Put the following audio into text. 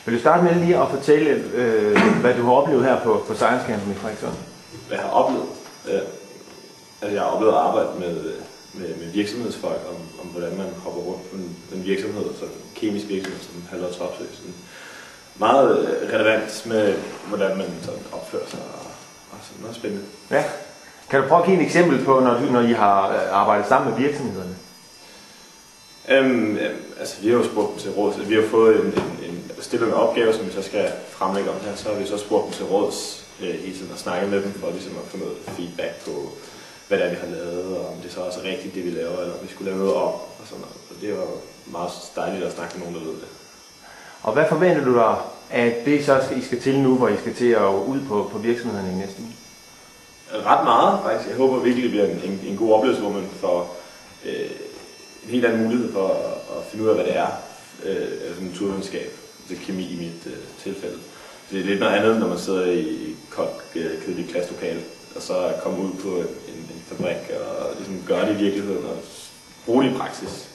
Vil du starte med lige at fortælle, hvad du har oplevet her på Science Campen i Frederikssund? Hvad jeg har oplevet? Altså jeg har oplevet at arbejde med virksomhedsfolk om hvordan man hopper rundt på en virksomhed, sådan en kemisk virksomhed som Haldor Topsøe. Meget relevant med hvordan man sådan opfører sig og sådan noget spændende. Ja. Kan du prøve at give et eksempel på, når I har arbejdet sammen med virksomhederne? Altså vi har jo spurgt dem til råds. Vi har fået en stillet en opgave, som vi så skal fremlægge om her. Så har vi så spurgt dem til råds hele tiden og snakket med dem for ligesom at få noget feedback på, hvad det er, vi har lavet, og om det så også er rigtigt, det vi laver, eller om vi skulle lave noget om, og sådan noget. Og det var meget dejligt at snakke med nogen, der ved det. Og hvad forventer du dig, at det så I skal til nu, hvor I skal til at ud på virksomhederne i næste uge? Ret meget, faktisk. Jeg håber virkelig, det bliver en god oplevelse, hvor man får en helt anden mulighed for at finde ud af, hvad det er. Altså naturvidenskab, det er kemi i mit tilfælde. Det er lidt noget andet, når man sidder i koldt, kedeligt klasselokale, og så komme ud på en fabrik og ligesom gøre det i virkeligheden og bruge det i praksis.